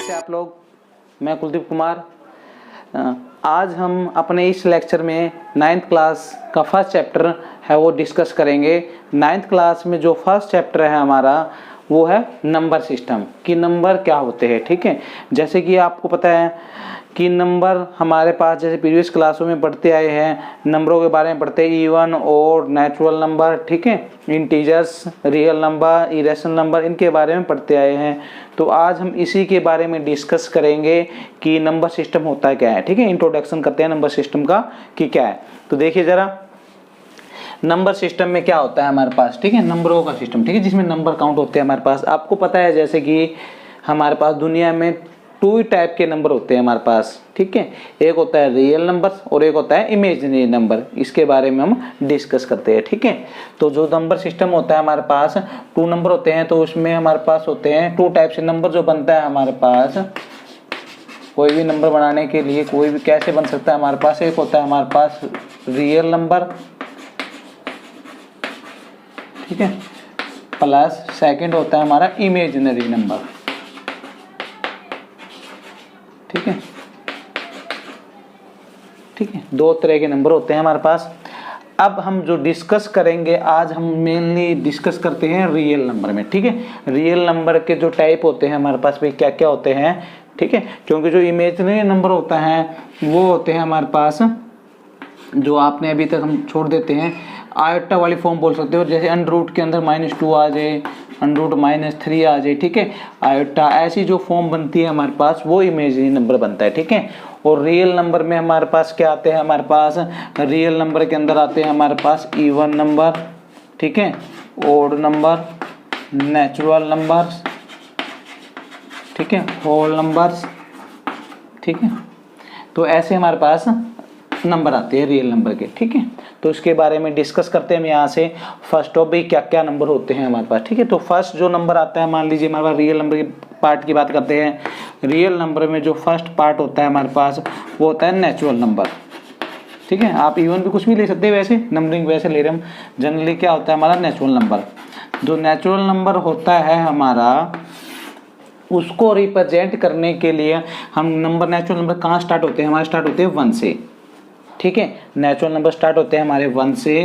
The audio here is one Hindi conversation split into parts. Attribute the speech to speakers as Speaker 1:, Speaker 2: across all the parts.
Speaker 1: कैसे आप लोग। मैं कुलदीप कुमार। आज हम अपने इस लेक्चर में 9th क्लास का फर्स्ट चैप्टर है वो डिस्कस करेंगे। 9th क्लास में जो फर्स्ट चैप्टर है हमारा वो है नंबर सिस्टम कि नंबर क्या होते हैं। ठीक है, जैसे कि आपको पता है कि नंबर हमारे पास जैसे प्रीवियस क्लासों में पढ़ते आए हैं, नंबरों के बारे में पढ़ते हैं, इवन और नेचुरल नंबर, ठीक है, integers, real number, irrational number, इनके बारे में पढ़ते आए हैं। तो आज हम इसी के बारे में डिस्कस करेंगे कि नंबर सिस्टम होता है क्या है। ठीक है, इंट्रोडक्शन करते हैं नंबर सिस्टम का कि क्या है। तो देखिए जरा नंबर सिस्टम में क्या होता है हमारे पास। ठीक है, नंबरों का सिस्टम, ठीक है, जिसमें नंबर काउंट होते हैं हमारे पास। आपको पता है जैसे कि हमारे पास दुनिया में 2 टाइप के नंबर होते हैं हमारे पास। ठीक है, एक होता है रियल नंबर और एक होता है इमेजिनरी नंबर। इसके बारे में हम डिस्कस करते हैं। ठीक है, तो जो नंबर सिस्टम होता है हमारे पास 2 नंबर होते हैं, तो उसमें हमारे पास होते हैं 2 टाइप से नंबर जो बनता है हमारे पास। कोई भी नंबर बनाने के लिए कोई भी कैसे बन सकता है हमारे पास। एक होता है हमारे पास रियल नंबर, ठीक है, प्लस सेकंड होता है हमारा इमेजिनरी नंबर। ठीक है, ठीक है, 2 तरह के नंबर होते हैं हमारे पास। अब हम जो डिस्कस करेंगे आज, हम मेनली डिस्कस करते हैं रियल नंबर में। ठीक है, रियल नंबर के जो टाइप होते हैं हमारे पास भी क्या क्या होते हैं। ठीक है, क्योंकि जो इमेजिनरी नंबर होता है वो होते हैं हमारे पास जो आपने अभी तक हम छोड़ देते हैं, आयोटा वाली फॉर्म बोल सकते हो। जैसे अंडर रूट के अंदर -2 आ जाए, अंडर रूट -3 आ जाए, ठीक है, आयोटा, ऐसी जो फॉर्म बनती है हमारे पास वो इमेजिनरी नंबर बनता है। ठीक है, और रियल नंबर में हमारे पास क्या आते हैं, हमारे पास रियल नंबर के अंदर आते हैं हमारे पास इवन नंबर, ठीक है, ओड नंबर, नेचुरल नंबर्स, ठीक है, होल नंबर्स। ठीक है, तो ऐसे हमारे पास नंबर आते हैं रियल नंबर के। ठीक है, तो इसके बारे में डिस्कस करते हैं हम यहाँ से। फर्स्ट ऑफ भी क्या क्या नंबर होते हैं हमारे पास। ठीक है, तो फर्स्ट जो नंबर आता है, मान लीजिए हमारे पास रियल नंबर के पार्ट की बात करते हैं। रियल नंबर में जो फर्स्ट पार्ट होता है हमारे पास वो होता है नेचुरल नंबर। ठीक है, आप इवन भी कुछ भी ले सकते हैं, वैसे नंबरिंग वैसे ले रहे हम। जनरली क्या होता है हमारा नेचुरल नंबर। जो नेचुरल नंबर होता है हमारा, उसको रिप्रेजेंट करने के लिए हम नंबर, नेचुरल नंबर कहाँ स्टार्ट होते हैं, हमारे स्टार्ट होते हैं 1 से। ठीक है, नेचुरल नंबर स्टार्ट होते हैं हमारे 1 से,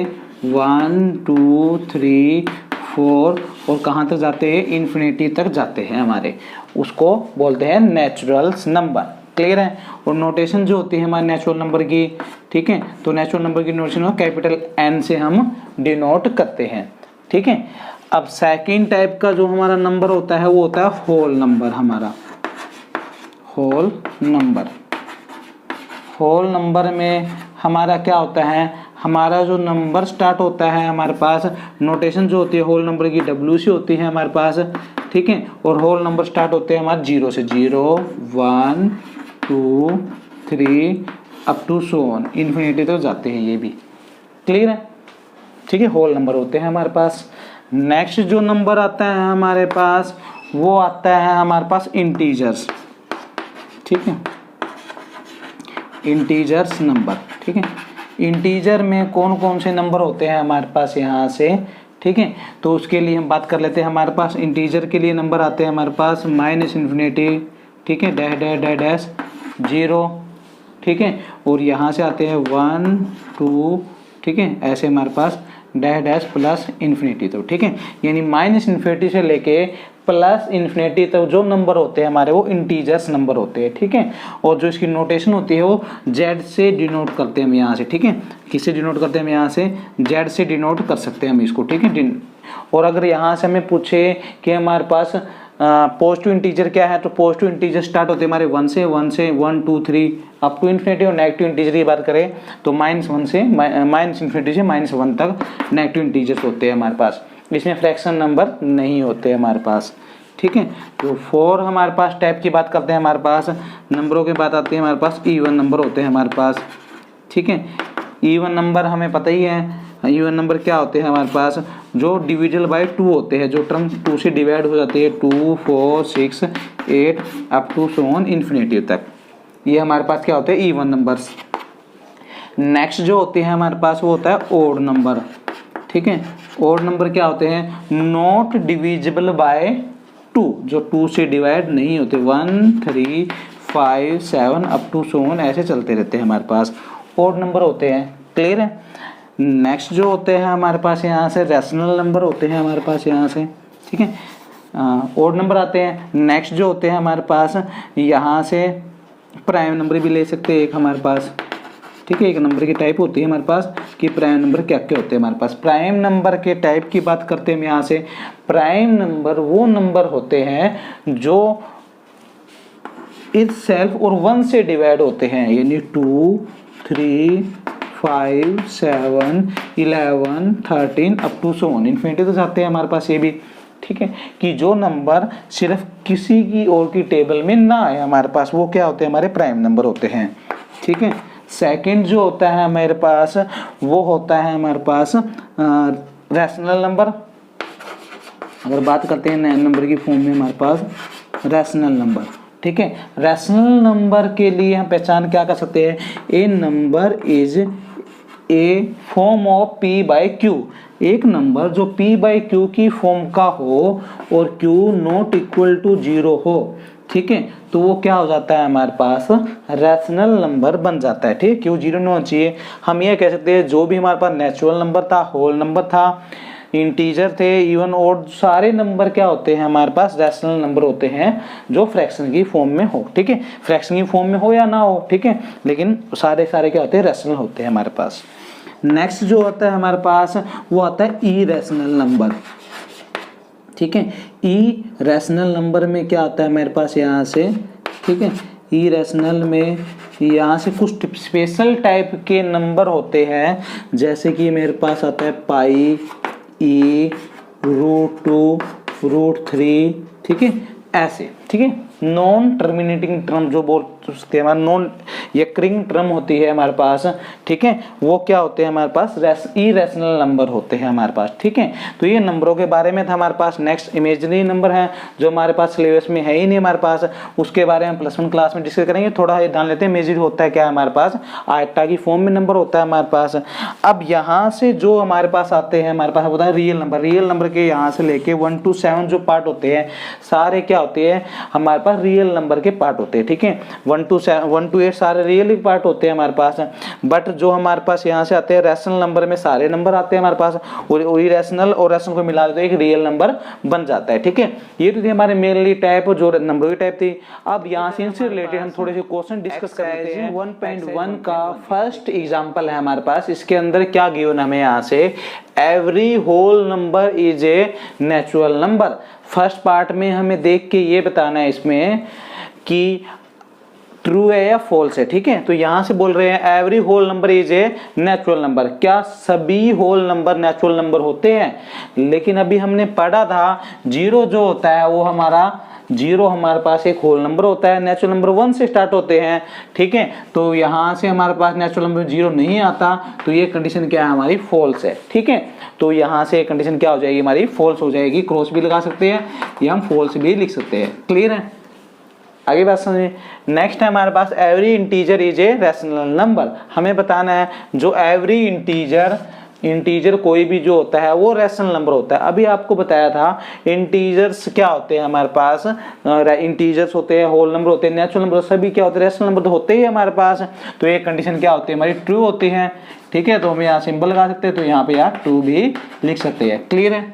Speaker 1: 1 2 3 4 और कहाँ तक जाते हैं, इन्फिनिटी तक जाते हैं हमारे, उसको बोलते हैं नेचुरल्स नंबर। क्लियर है। और नोटेशन जो होती है हमारे नेचुरल नंबर की, ठीक है, तो नेचुरल नंबर की नोटेशन कैपिटल N से हम डिनोट करते हैं। ठीक है, अब सेकंड टाइप का जो हमारा नंबर होता है वो होता है होल नंबर। हमारा होल नंबर, होल नंबर में हमारा क्या होता है, हमारा जो नंबर स्टार्ट होता है हमारे पास, नोटेशन जो होती है होल नंबर की W से होती है हमारे पास। ठीक है, और होल नंबर स्टार्ट होते हैं हमारे 0 से, 0 1 2 3 up to so on, infinity तक जाते हैं ये भी। क्लियर है। ठीक है, होल नंबर होते हैं हमारे पास। नेक्स्ट जो नंबर आता है हमारे पास वो आता है हमारे पास इंटीजर्स। ठीक है, इंटीजर्स नंबर। ठीक है, इंटीजर में कौन कौन से नंबर होते हैं हमारे पास यहाँ से। ठीक है, तो उसके लिए हम बात कर लेते हैं। हमारे पास इंटीजर के लिए नंबर आते हैं हमारे पास -∞, ठीक है, डैश डैश डैश डैश 0, ठीक है, और यहाँ से आते हैं 1 2, ठीक है, ऐसे हमारे पास डैश डैश प्लस इन्फिनिटी तक। ठीक है, यानी -∞ से लेके प्लस इन्फिनिटी तक जो नंबर होते हैं हमारे वो इंटीजर्स नंबर होते हैं। ठीक है, और जो इसकी नोटेशन होती है वो Z से डिनोट करते हैं हम यहाँ से। ठीक है, किससे डिनोट करते हैं हम यहाँ से, Z से डिनोट कर सकते हैं हम इसको। ठीक है, और अगर यहाँ से हमें पूछे कि हमारे पास पॉजिटिव इंटीजर क्या है, तो पॉजिटिव इंटीजर स्टार्ट होते हैं हमारे 1 से 1 2 3 अप टू इन्फिनिटी। और नेगेटिव इंटीजर की बात करें तो -1 से -∞ से -1 तक नेगेटिव इंटीजर्स होते हैं हमारे पास। इसमें फ्रैक्शन नंबर नहीं होते हमारे पास। ठीक है, तो 4 हमारे पास टाइप की बात करते हैं हमारे पास नंबरों की बात आती है हमारे पास, इवन नंबर होते हैं हमारे पास। ठीक है, इवन नंबर हमें पता ही है, इवन नंबर क्या होते हैं हमारे पास, जो डिविजिबल बाय 2 होते हैं, जो टर्म 2 से डिवाइड हो जाती है, 2 4 6 8 up to so on infinity तक, ये हमारे पास क्या होते हैं, इवन नंबर्स। नेक्स्ट जो होते हैं हमारे पास वो होता है ओड नंबर। ठीक है, ओड नंबर क्या होते हैं, नॉट डिविजिबल बाय 2 जो 2 से डिवाइड नहीं होते, 1 3 5 7 अप टू सो ऑन ऐसे चलते रहते हैं हमारे पास, ओड नंबर होते हैं। क्लियर है। नेक्स्ट जो होते हैं हमारे पास यहाँ से रैशनल नंबर होते हैं हमारे पास यहाँ से, ठीक है, ओड नंबर आते हैं। नेक्स्ट जो होते हैं हमारे पास यहाँ से प्राइम नंबर भी ले सकते हैं एक हमारे पास, ठीक है, एक नंबर की टाइप होती है हमारे पास कि प्राइम नंबर क्या क्या होते हैं हमारे पास। प्राइम नंबर के टाइप की बात करते हैं हम यहाँ से। प्राइम नंबर वो नंबर होते हैं जो इस सेल्फ और 1 से डिवाइड होते हैं, यानी 2 3 5 7 11 13 up to so on, infinity तो जाते हैं हमारे पास ये भी, ठीक है, कि जो नंबर सिर्फ किसी की और की टेबल में ना आए हमारे पास, वो क्या होते हैं, हमारे प्राइम नंबर होते हैं। ठीक है। सेकंड जो होता है हमारे पास, वो होता है हमारे पास रैशनल नंबर। अगर बात करते हैं नंबर की फॉर्म में हमारे पास रैशनल नंबर, ठीक है। रैशनल नंबर के लिए हम पहचान क्या कर सकते हैं, A number is a form of P by Q, एक नंबर जो p बाई क्यू की फॉर्म का हो और q नॉट इक्वल टू 0 हो, ठीक है, तो वो क्या हो जाता है हमारे पास, रैशनल नंबर बन जाता है। ठीक है, क्यों 0 नहीं होना चाहिए। हम ये कह सकते हैं जो भी हमारे पास नेचुरल नंबर था, होल नंबर था, इंटीजर थे, इवन और सारे नंबर क्या होते हैं हमारे पास, रैशनल नंबर होते हैं जो फ्रैक्शन की फॉर्म में हो। ठीक है, फ्रैक्शन की फॉर्म में हो या ना हो, ठीक है, लेकिन सारे क्या होते हैं, रैशनल होते हैं हमारे पास। नेक्स्ट जो होता है हमारे पास, वो आता है ई रैशनल नंबर। ठीक है, ई रैशनल नंबर में क्या आता है हमारे पास यहाँ से, ठीक है, ई रैशनल में यहाँ से कुछ स्पेशल टाइप के नंबर होते हैं, जैसे कि मेरे पास आता है पाई, ई, √2, √3, ठीक है, ऐसे। ठीक है, नॉन टर्मिनेटिंग टर्म जो बोल सकते हैं, नॉन यकरिंग टर्म होती है हमारे पास, ठीक है, वो क्या होते हैं हमारे पास, इरेशनल नंबर होते हैं हमारे पास। ठीक है, तो ये नंबरों के बारे में था हमारे पास। नेक्स्ट इमेजिनरी नंबर है जो हमारे पास सिलेबस में है ही नहीं हमारे पास, उसके बारे में +1 क्लास में डिस्कस करेंगे। थोड़ा ये ध्यान लेते हैं, इमेजिनरी होता है क्या हमारे पास, आयता की फॉर्म में नंबर होता है हमारे पास। अब यहाँ से जो हमारे पास आते हैं हमारे पास होता है रियल नंबर। रियल नंबर के यहाँ से लेके 1 to 7 जो पार्ट होते हैं सारे क्या होते हैं हमारे पास, रियल नंबर के पार्ट होते हैं। ठीक है, 1 to 8 सारे रियल पार्ट होते हैं हमारे पास। बट जो हमारे पास यहाँ से आते हैं रैशनल नंबर में सारे नंबर आते हैं हमारे पास, और इरेशनल और रैशनल को मिला देते हैं एक रियल नंबर बन जाता है। ठीक है, ये तो थी हमारे मेनली टाइप जो नंबर की टाइप थी। अब यहाँ से इनसे रिलेटेड हम थोड़े से क्वेश्चन डिस्कस करते हैं। 1.1 का फर्स्ट एग्जांपल है हमारे पास, इसके अंदर क्या गिवन हमें यहाँ से, every whole number is a natural number. First part में हमें देख के ये बताना है इसमें कि ट्रू है या फॉल्स है। ठीक है, तो यहां से बोल रहे हैं every whole number is a natural number. क्या सभी होल नंबर नेचुरल नंबर होते हैं? लेकिन अभी हमने पढ़ा था 0 जो होता है वो हमारा 0 हमारे पास एक होल नंबर होता है, नेचुरल नंबर 1 से स्टार्ट होते हैं। ठीक है, तो यहां से हमारे पास नेचुरल नंबर 0 नहीं आता, तो ये कंडीशन क्या है हमारी, फॉल्स है। ठीक है, तो यहां से कंडीशन क्या हो जाएगी हमारी, फॉल्स हो जाएगी। क्रॉस भी लगा सकते हैं या हम फॉल्स भी लिख सकते हैं। क्लियर है, आगे बात समझिए। नेक्स्ट है हमारे पास every integer is a rational number. हमें बताना है जो एवरी इंटीजर कोई भी जो होता है वो रैशनल नंबर होता है। अभी आपको बताया था इंटीजर्स क्या होते हैं हमारे पास, इंटीजर्स होते हैं, होल नंबर होते हैं, नेचुरल नंबर सभी क्या होते हैं, रैशनल नंबर तो होते ही हमारे पास। तो ये कंडीशन क्या होती है हमारी, ट्रू होती है। ठीक है, तो हम यहाँ सिंबल लगा सकते हैं, तो यहाँ पे यार ट्रू भी लिख सकते हैं। क्लियर है।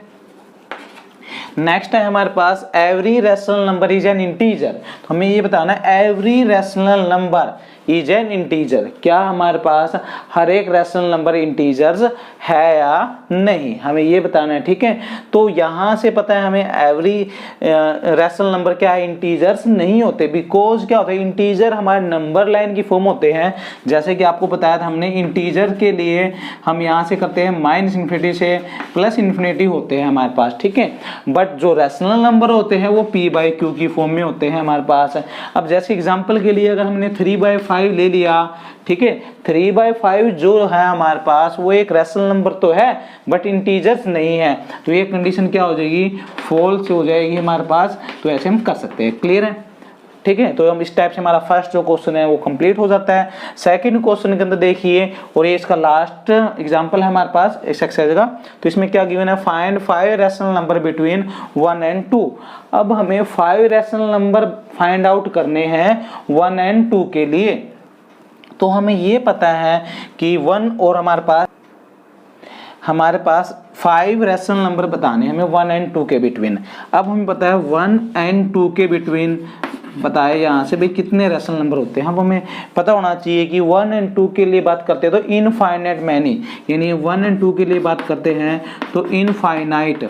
Speaker 1: नेक्स्ट है हमारे पास every rational number is an integer. तो हमें ये बताना है every rational number is an integer. क्या हमारे पास हर एक रैशनल नंबर इंटीजर्स है या नहीं, हमें ये बताना है। ठीक है, तो यहां से पता है हमें एवरी रैशनल नंबर क्या है, इंटीजर्स नहीं होते। बिकॉज क्या होता है, इंटीजर हमारे नंबर लाइन की फॉर्म होते हैं। जैसे कि आपको बताया था हमने, इंटीजर के लिए हम यहां से करते हैं -∞ से +∞ होते हैं हमारे पास। ठीक है, बट जो रैशनल नंबर होते हैं वो p/q की फॉर्म में होते हैं हमारे पास। अब जैसे एग्जांपल के लिए अगर हमने 3/5 ले लिया, ठीक है, 3/5 जो है हमारे पास वो एक रैशनल नंबर तो है बट इंटीजर्स नहीं है, तो ये कंडीशन क्या हो जाएगी, फॉल्स हो जाएगी हमारे पास। तो ऐसे हम कर सकते हैं। क्लियर है, ठीक है। तो हम इस टाइप से हमारा फर्स्ट जो क्वेश्चन है वो कंप्लीट हो जाता है। सेकंड क्वेश्चन के अंदर देखिए, और ये इसका लास्ट एग्जांपल है हमारे पास इस एक्सरसाइज का। तो इसमें क्या गिवन है, find 5 rational number between 1 and 2। अब हमें 5 रैशनल नंबर फाइंड आउट करने हैं 1 and 2 के लिए। तो हमें ये पता है कि 1 और हमारे पास 5 रैशनल नंबर बताने हमें 1 and 2 के बिटवीन। अब हमें पता है 1 and 2 के बिटवीन बताए यहाँ से भाई कितने रैशनल नंबर होते हैं। अब हमें पता होना चाहिए कि 1 and 2 के लिए बात करते हैं तो इनफाइनाइट मैनी, यानी 1 and 2 के लिए बात करते हैं तो इनफाइनाइट,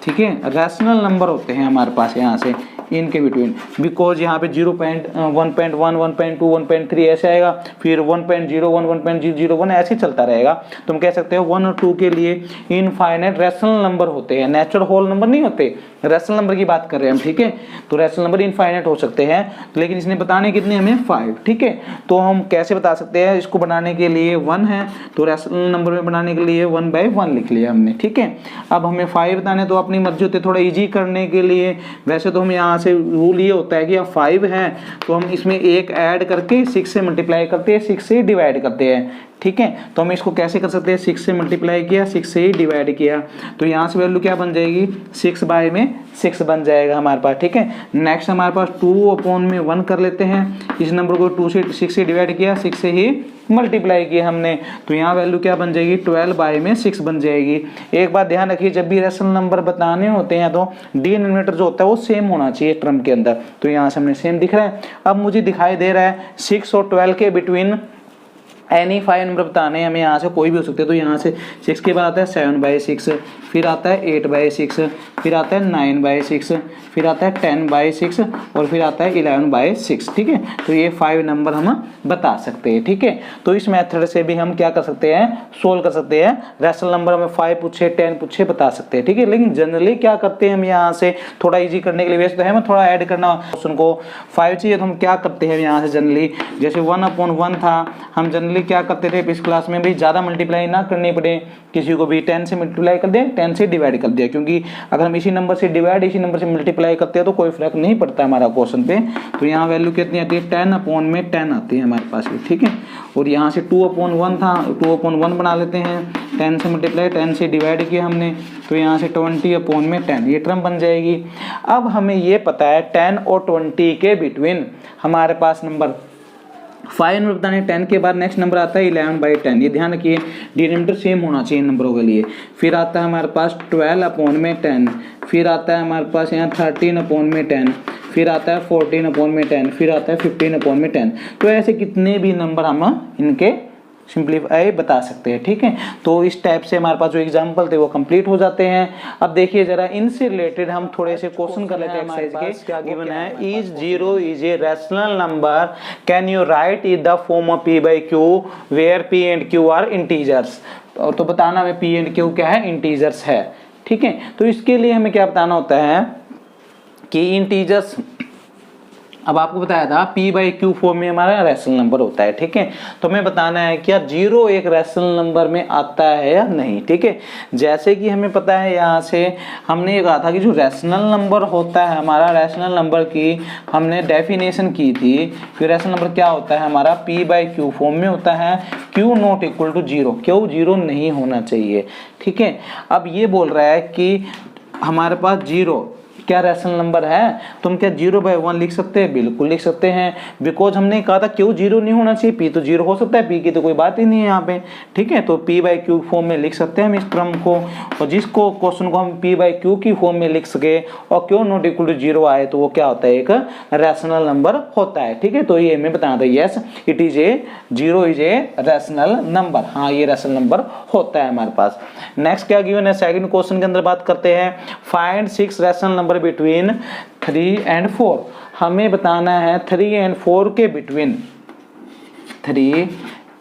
Speaker 1: ठीक है, रैशनल नंबर होते हैं हमारे पास यहाँ से इनके बिटवीन। बिकॉज यहाँ पे 0.1.1 1.2 1.3 ऐसे आएगा, फिर 1.01 1.001 ऐसे चलता रहेगा। तो हम कह सकते हैं 1 और 2 के लिए इनफाइनाइट रैशनल नंबर होते हैं, नेचुरल होल नंबर नहीं होते, रैशनल नंबर की बात कर रहे हैं हम, ठीक है। तो रैशनल नंबर इनफाइनाइट हो सकते हैं, लेकिन इसने बताने कितने हमें 5, ठीक है। तो हम कैसे बता सकते हैं, इसको बनाने के लिए 1 है तो रैशनल नंबर में बनाने के लिए 1/1 लिख लिया हमने, ठीक है। अब हमें 5 बताने तो अपनी मर्जी होती है, थोड़ा इजी करने के लिए। वैसे तो हम यहाँ से रूल ये होता है कि अब 5 है तो हम इसमें एक ऐड करके 6 से मल्टीप्लाई करते हैं, 6 से डिवाइड करते हैं, ठीक है। तो हम इसको कैसे कर सकते हैं, 6 से मल्टीप्लाई किया, 6 से ही डिवाइड किया, तो यहाँ से वैल्यू क्या बन जाएगी, 6/6 बन जाएगा हमारे पास, ठीक है। नेक्स्ट हमारे पास 2/1 कर लेते हैं, इस नंबर को 6 से डिवाइड किया, 6 से ही मल्टीप्लाई किया हमने, तो यहाँ वैल्यू क्या बन जाएगी, 12/6 बन जाएगी। एक बात ध्यान रखिए, जब भी रैशनल नंबर बताने होते हैं तो डिनोमिनेटर जो होता है वो सेम होना चाहिए टर्म के अंदर। तो यहाँ से हमने सेम दिख रहा है। अब मुझे दिखाई दे रहा है 6 और 12 के बिटवीन एनी 5 नंबर बताने हैं हमें, यहाँ से कोई भी हो सकते हैं। तो यहाँ से 6 के बाद आता है 7/6, फिर आता है 8/6, फिर आता है 9/6, फिर आता है 10/6 और फिर आता है 11/6, ठीक है। तो ये 5 नंबर हम बता सकते हैं, ठीक है। तो इस मेथड से भी हम क्या कर सकते हैं, सोल्व कर सकते हैं। रैशनल नंबर हमें 5 पूछे 10 पूछे बता सकते हैं, ठीक है। लेकिन जनरली क्या करते हैं हम यहाँ से थोड़ा ईजी करने के लिए, वैसे तो है मैं थोड़ा ऐड करना क्वेश्चन को 5 चाहिए, तो हम क्या करते हैं यहाँ से जनरली, जैसे 1/1 था, हम जनरली क्या करते थे इस क्लास में भी, ज्यादा मल्टीप्लाई ना करनी पड़े किसी को भी, 10 से मल्टीप्लाई कर दे, 10 से डिवाइड कर दिया, क्योंकि अगर हम इसी नंबर से डिवाइड इसी नंबर से मल्टीप्लाई करते हैं तो कोई फर्क नहीं पड़ता हमारा क्वेश्चन पे। तो यहाँ वैल्यू कितनी आती है, 10/10 आती है हमारे पास भी, ठीक है। और यहाँ से 2/1 था, 2/1 बना लेते हैं, 10 से मल्टीप्लाई 10 से डिवाइड किया हमने, तो यहाँ से 20/10 ये टर्म बन जाएगी। अब हमें ये पता है 10 और 20 के बिटवीन हमारे पास नंबर 5 नंबर बताने, 10 के बाद नेक्स्ट नंबर आता है 11/10। ये ध्यान रखिए, डिनोमिनेटर सेम होना चाहिए नंबरों के लिए। फिर आता है हमारे पास 12/10, फिर आता है हमारे पास यहाँ 13/10, फिर आता है 14/10, फिर आता है 15/10। तो ऐसे कितने भी नंबर हम इनके सिंप्लीफाई बता सकते हैं, ठीक है। तो इस टाइप से हमारे पास जो एग्जांपल थे वो कंप्लीट हो जाते हैं। अब देखिए जरा इनसे रिलेटेड हम थोड़े से क्वेश्चन कर लेते हैं एक्सरसाइज के। क्या गिवन है, is 0 is a rational number, can you write in the form of p/q where p and q are integers. तो बताना हमें p and q क्या है, इंटीजर्स है, ठीक है। तो इसके लिए हमें क्या बताना होता है कि इंटीजर्स, अब आपको बताया था p/q फॉर्म में हमारा रैशनल नंबर होता है, ठीक है। तो हमें बताना है क्या 0 एक रैशनल नंबर में आता है या नहीं, ठीक है। जैसे कि हमें पता है यहाँ से हमने ये कहा था कि जो रैशनल नंबर होता है हमारा, रैशनल नंबर की हमने डेफिनेशन की थी कि रैशनल नंबर क्या होता है हमारा, p/q फॉर्म में होता है, q not equal to 0, q 0 नहीं होना चाहिए, ठीक है। अब ये बोल रहा है कि हमारे पास 0 क्या रैशनल नंबर है, तो हम क्या 0/1 लिख सकते हैं, बिल्कुल लिख सकते हैं। बिकॉज हमने कहा था क्यों 0 नहीं होना चाहिए, p तो 0 हो सकता है, p की तो कोई बात ही नहीं है यहाँ पे, ठीक है। तो p/q फॉर्म में लिख सकते हैं हम इस टर्म को, और जिसको क्वेश्चन को हम p/q की फॉर्म में लिख सके और क्यों नॉट इक्वल टू 0 आए तो वो क्या होता है, एक रैशनल नंबर होता है, ठीक है। तो ये हमें बताना था, yes it is a 0 is a rational number, हाँ ये रैशनल नंबर होता है हमारे पास। नेक्स्ट क्या गिवन है, सेकंड क्वेश्चन के अंदर बात करते हैं, find 6 rational number between 3 and 4। हमें बताना है 3 and 4 के बिटवीन, 3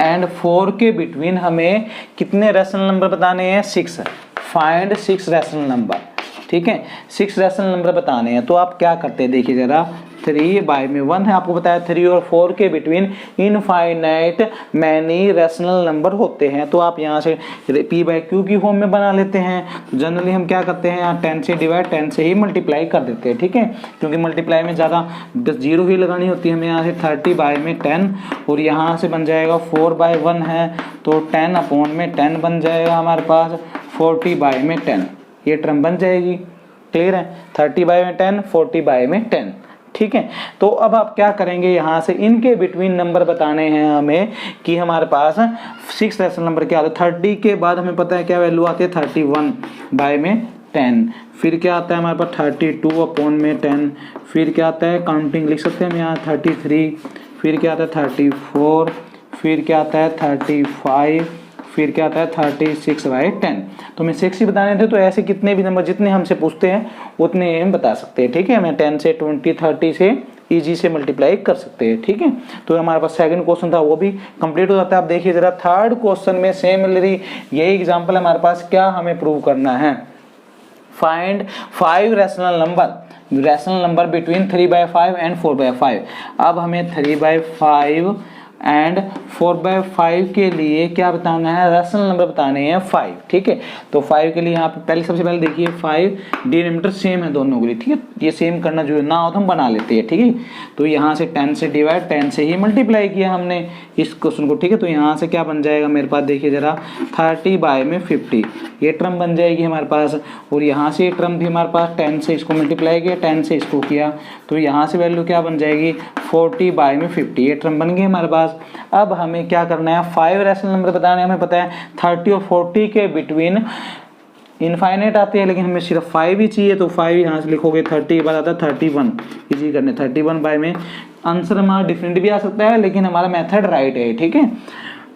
Speaker 1: and 4 के बिटवीन हमें कितने रैशनल नंबर बताने हैं, 6। फाइंड 6 रैशनल नंबर, ठीक है, 6 रैशनल नंबर बताने हैं। तो आप क्या करते हैं, देखिए जरा 3 बाय में 1 है। आपको बताया 3 और 4 के between infinite many rational number होते हैं। तो आप यहाँ से p बाई क्यू की फॉर्म में बना लेते हैं। तो जनरली हम क्या करते हैं, यहाँ 10 से डिवाइड 10 से ही मल्टीप्लाई कर देते हैं, ठीक है, क्योंकि मल्टीप्लाई में ज़्यादा 0 ही लगानी होती है हमें। यहाँ से 30 बाय में 10 और यहाँ से बन जाएगा 4 बाय 1 है तो 10 अपॉन में 10 बन जाएगा हमारे पास 40 बाय में 10, ये टर्म बन जाएगी। क्लियर है, 30 बाय में 10, 40 बाय में 10, ठीक है। तो अब आप क्या करेंगे, यहाँ से इनके बिटवीन नंबर बताने हैं हमें कि हमारे पास 6 रैशनल नंबर क्या आता है। 30 के बाद हमें पता है क्या वैल्यू आती है, 31 बाय में 10, फिर क्या आता है हमारे पास 32 अपॉन में 10, फिर क्या आता है काउंटिंग लिख सकते हैं हम यहाँ 33, फिर क्या आता है 34, फिर क्या आता है 35, फिर क्या आता है 36 बाई 10। तो हमें 6 ही बताने थे, तो ऐसे कितने भी नंबर जितने हमसे पूछते हैं उतने हम बता सकते हैं, ठीक है। हमें 10 से 20 30 से इजी से मल्टीप्लाई कर सकते हैं, ठीक है। तो हमारे पास सेकंड क्वेश्चन था वो भी कंप्लीट हो जाता है। आप देखिए जरा थर्ड क्वेश्चन में सिमिलरली यही एग्जांपल हमारे पास क्या हमें प्रूव करना है, find 5 rational number between 3/5 and 4/5। अब हमें 3/5 एंड 4/5 के लिए क्या बताना है, रैशनल नंबर बताने हैं 5, ठीक है। तो 5 के लिए यहाँ पे सबसे पहले देखिए 5 डिनोमिनेटर सेम है दोनों के लिए, ठीक है। ये सेम करना जो ना हो तो हम बना लेते हैं, ठीक है। तो यहाँ से 10 से डिवाइड 10 से ही मल्टीप्लाई किया हमने इस क्वेश्चन को, ठीक है। तो यहाँ से क्या बन जाएगा मेरे पास, देखिए जरा 30 बाय में 50, ये टर्म बन जाएगी हमारे पास। और यहाँ से ये टर्म थी हमारे पास, 10 से इसको मल्टीप्लाई किया, 10 से इसको किया, तो यहाँ से वैल्यू क्या बन जाएगी 40 बाय में 50, ये टर्म बन गई हमारे पास। अब हमें क्या करना है, 5 रैशनल नंबर बताने हैं। हमें पता है 30 और 40 के बिटवीन इनफाइनाइट आते हैं, लेकिन हमें सिर्फ 5 ही चाहिए। तो 5 यहाँ से लिखोगे, 30 के बाद आता है 31, इजी करने 31 बाय में। आंसर हमारा डिफरेंट भी आ सकता है, लेकिन हमारा मेथड राइट है, ठीक है।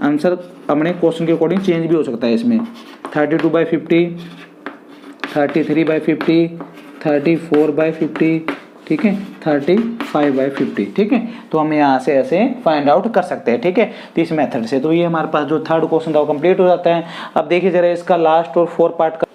Speaker 1: आंसर अपने क्वेश्चन के अकॉर्डिंग चेंज भी हो सकता है इसमें। 32 बाई 50, 33 बाई 50, 34 बाई 50, ठीक है, 35 बाई 50, ठीक है। तो हम यहाँ से ऐसे फाइंड आउट कर सकते हैं, ठीक है, तो इस मेथड से। तो ये हमारे पास जो थर्ड क्वेश्चन था वो कंप्लीट हो जाता है। अब देखिए जरा इसका लास्ट और 4 पार्ट का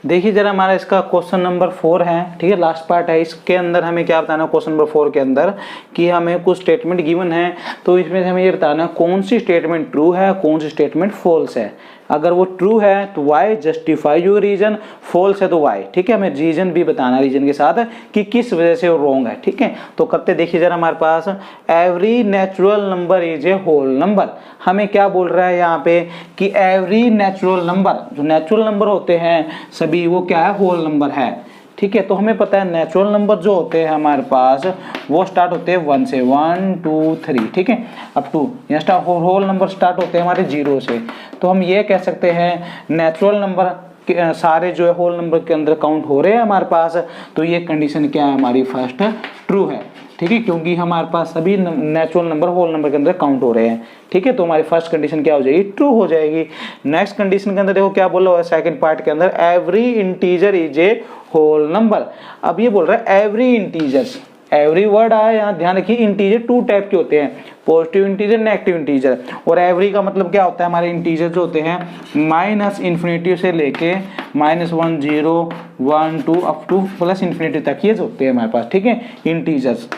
Speaker 1: देखिए जरा, हमारा इसका क्वेश्चन नंबर 4 है, ठीक है, लास्ट पार्ट है। इसके अंदर हमें क्या बताना है क्वेश्चन नंबर 4 के अंदर, कि हमें कुछ स्टेटमेंट गिवन है, तो इसमें से हमें ये बताना है कौन सी स्टेटमेंट ट्रू है, कौन सी स्टेटमेंट फॉल्स है। अगर वो ट्रू है तो why, justify your reason, false है तो वाई, ठीक है। हमें रीजन भी बताना है, रीजन के साथ कि किस वजह से वो रॉन्ग है, ठीक है। तो करते देखिए जरा, हमारे पास every natural number is a whole number. हमें क्या बोल रहा है यहाँ पे कि एवरी नेचुरल नंबर, जो नेचुरल नंबर होते हैं सभी, वो क्या है, होल नंबर है, ठीक है। तो हमें पता है नेचुरल नंबर जो होते हैं हमारे पास वो स्टार्ट होते हैं 1 से, 1 2 3, ठीक है, अप टू यहाँ स्टार्ट होल नंबर स्टार्ट होते हैं हमारे 0 से। तो हम ये कह सकते हैं नेचुरल नंबर सारे जो है होल नंबर के अंदर काउंट हो रहे हैं हमारे पास। तो ये कंडीशन क्या है हमारी, फर्स्ट ट्रू है, ठीक है, क्योंकि हमारे पास सभी नेचुरल नंबर होल नंबर के अंदर काउंट हो रहे हैं, ठीक है। तो हमारी फर्स्ट कंडीशन क्या हो जाएगी, ट्रू हो जाएगी। नेक्स्ट कंडीशन के अंदर देखो क्या बोला हुआ है सेकंड पार्ट के अंदर, every integer is a whole number. अब ये बोल रहा है एवरी इंटीजर्स, एवरी वर्ड आया यहाँ, ध्यान रखिए इंटीजर 2 टाइप के होते हैं, पॉजिटिव इंटीजर, नेगेटिव इंटीजर। और एवरी का मतलब क्या होता है, हमारे इंटीजर जो होते हैं -इन्फिनिटी से लेके -1 0 1 2 अप टू +इन्फिनिटी तक ये होते हैं हमारे पास, ठीक है, इंटीजर्स।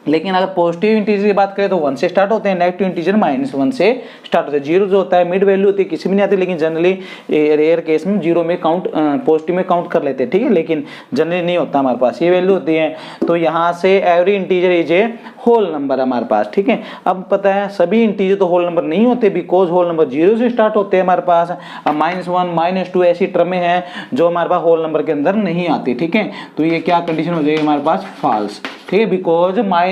Speaker 1: लेकिन अगर पॉजिटिव इंटीजर की बात करें तो 1 से स्टार्ट होते हैं, नेगेटिव इंटीजर -1 से स्टार्ट होते हैं। 0 जो होता है मिड वैल्यू होती है, किसी भी नहीं आती, लेकिन जनरली रेयर केस में 0 में काउंट, पॉजिटिव में काउंट कर लेते हैं, ठीक है, लेकिन जनरली नहीं होता हमारे पास, ये वैल्यू होती है। तो यहाँ से every integer is a whole number हमारे पास, ठीक है। अब पता है सभी इंटीजर तो होल नंबर नहीं होते, बिकॉज होल नंबर 0 से स्टार्ट होते हैं हमारे पास। अब -1 -2 ऐसी टर्में हैं जो हमारे पास होल नंबर के अंदर नहीं आती, ठीक है। तो ये क्या कंडीशन हो जाएगी हमारे पास, फॉल्स, ठीक है, बिकॉज -1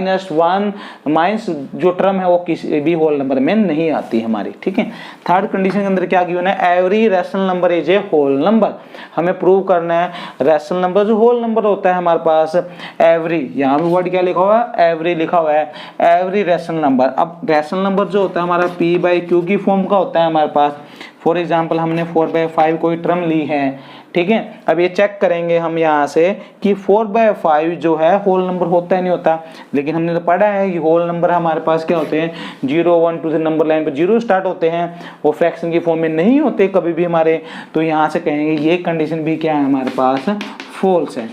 Speaker 1: जो टर्म है वो किसी भी होल नंबर में नहीं आती हमारी, ठीक है। थर्ड कंडीशन के अंदर क्या गिवन है, every rational number is a whole number. हमें प्रूव करना है रैशनल नंबर जो होल नंबर होता है हमारे पास, एवरी, यहाँ पे वर्ड क्या लिखा हुआ है, एवरी लिखा हुआ है, एवरी रैशनल नंबर। अब रैशनल नंबर जो होता है हमारा p/q की फॉर्म का होता है हमारे पास। फॉर एग्जाम्पल हमने 4/5 कोई टर्म ली है, ठीक है। अब ये चेक करेंगे हम यहाँ से कि 4/5 जो है होल नंबर होता है नहीं होता, लेकिन हमने तो पढ़ा है कि होल नंबर हमारे पास क्या होते हैं, 0 1 2 से नंबर लाइन पर 0 स्टार्ट होते हैं, वो फ्रैक्शन की फॉर्म में नहीं होते कभी भी हमारे। तो यहाँ से कहेंगे ये कंडीशन भी क्या है हमारे पास, फॉल्स है,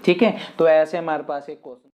Speaker 1: ठीक है। तो ऐसे हमारे पास एक क्वेश्चन